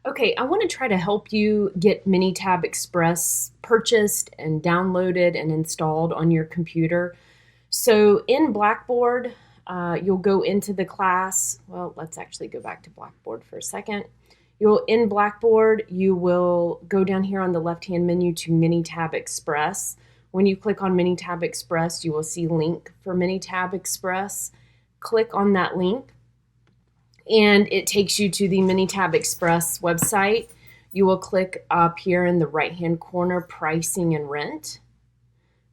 Okay, I want to try to help you get Minitab Express purchased and downloaded and installed on your computer. So in Blackboard, you'll go into the class. Well, let's actually go back to Blackboard for a second. In Blackboard, you will go down here on the left-hand menu to Minitab Express. When you click on Minitab Express, you will see link for Minitab Express. Click on that link and it takes you to the Minitab Express website. You will click up here in the right-hand corner, pricing and rent.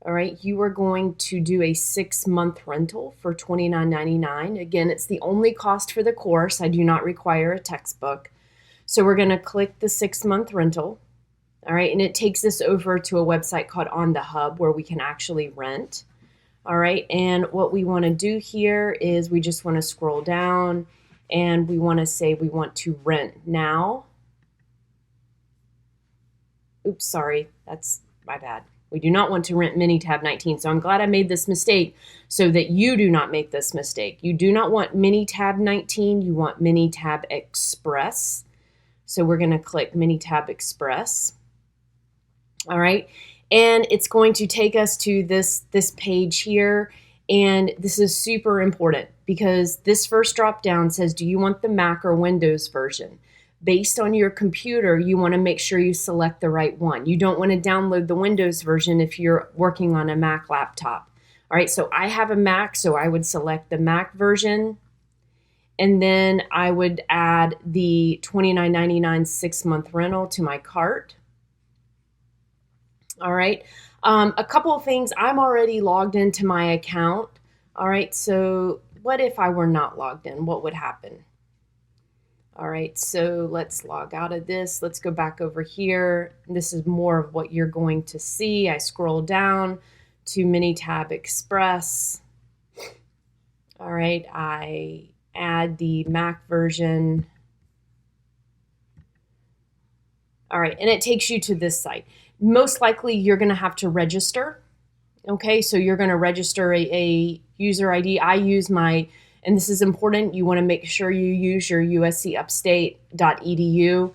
All right, you are going to do a 6-month rental for $29.99. Again, it's the only cost for the course. I do not require a textbook. So we're going to click the 6-month rental. All right, and it takes us over to a website called On the Hub where we can actually rent. All right, and what we want to do here is we just want to scroll down and we want to say we want to rent now. Oops, sorry, that's my bad. We do not want to rent Minitab 19. So I'm glad I made this mistake so that you do not make this mistake. You do not want Minitab 19, you want Minitab Express. So we're going to click Minitab Express. All right, and it's going to take us to this page here. And this is super important because this first drop down says, do you want the Mac or Windows version? Based on your computer, you want to make sure you select the right one. You don't want to download the Windows version if you're working on a Mac laptop. All right, so I have a Mac, so I would select the Mac version. And then I would add the $29.99 6-month rental to my cart. All right. A couple of things. I'm already logged into my account. All right. So what if I were not logged in? What would happen? All right. So let's log out of this. Let's go back over here. This is more of what you're going to see. I scroll down to Minitab Express. All right. I add the Mac version. All right. And it takes you to this site. Most likely you're going to have to register. Okay, so you're going to register a user ID. I use my, and this is important, you want to make sure you use your uscupstate.edu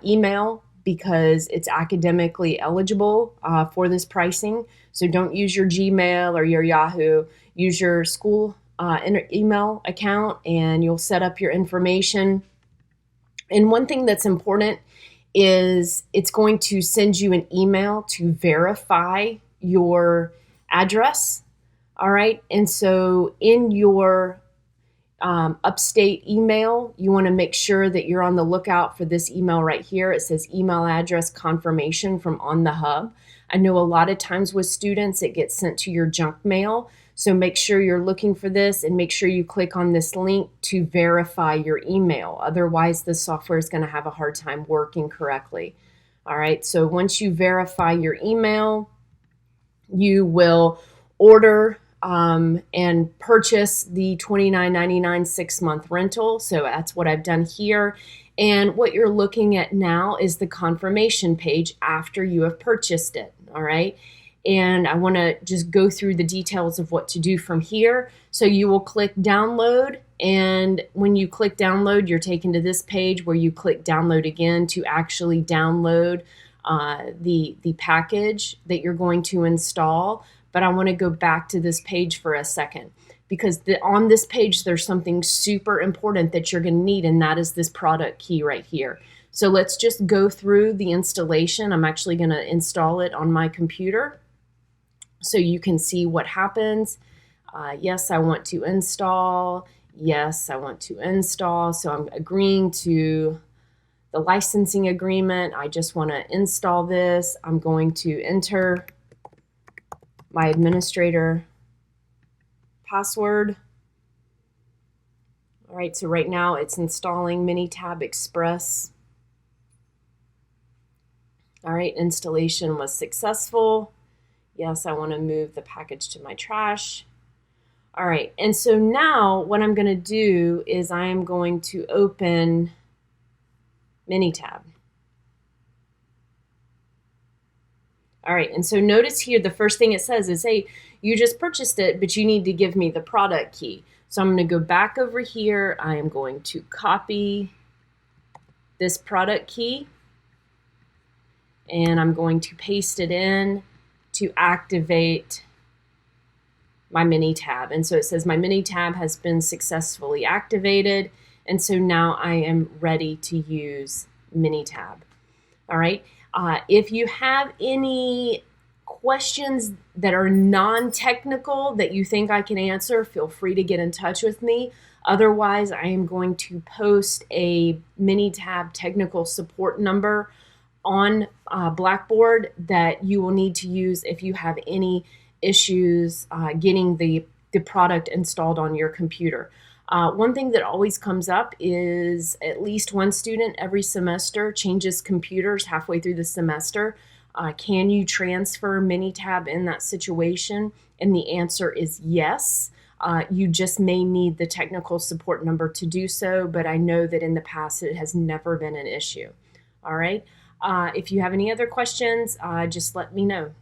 email because it's academically eligible for this pricing. So don't use your Gmail or your Yahoo. Use your school email account and you'll set up your information. And one thing that's important is it's going to send you an email to verify your address. All right. And so in your upstate email, you want to make sure that you're on the lookout for this email right here. It says email address confirmation from On the Hub. I know a lot of times with students, it gets sent to your junk mail. So make sure you're looking for this and make sure you click on this link to verify your email. Otherwise, the software is going to have a hard time working correctly. All right, so once you verify your email, you will order and purchase the $29.99 6-month rental. So that's what I've done here. And what you're looking at now is the confirmation page after you have purchased it. All right. And I want to just go through the details of what to do from here. So you will click download. And when you click download, you're taken to this page where you click download again to actually download the package that you're going to install. But I want to go back to this page for a second because on this page, there's something super important that you're going to need, and that is this product key right here. So let's just go through the installation. I'm actually going to install it on my computer so you can see what happens. Yes, I want to install. Yes, I want to install. So I'm agreeing to the licensing agreement. I just want to install this. I'm going to enter my administrator password. All right, so right now it's installing Minitab Express. All right, installation was successful. Yes, I want to move the package to my trash. All right, and so now what I'm going to do is I am going to open Minitab. All right, and so notice here the first thing it says is, hey, you just purchased it, but you need to give me the product key. So I'm going to go back over here. I am going to copy this product key, and I'm going to paste it in to activate my Minitab. And so it says my Minitab has been successfully activated, and so now I am ready to use Minitab. All right. If you have any questions that are non-technical that you think I can answer, feel free to get in touch with me. Otherwise, I am going to post a Minitab technical support number on Blackboard that you will need to use if you have any issues getting the product installed on your computer. One thing that always comes up is at least one student every semester changes computers halfway through the semester. Can you transfer Minitab in that situation? And the answer is yes. You just may need the technical support number to do so, but I know that in the past it has never been an issue. All right. If you have any other questions, just let me know.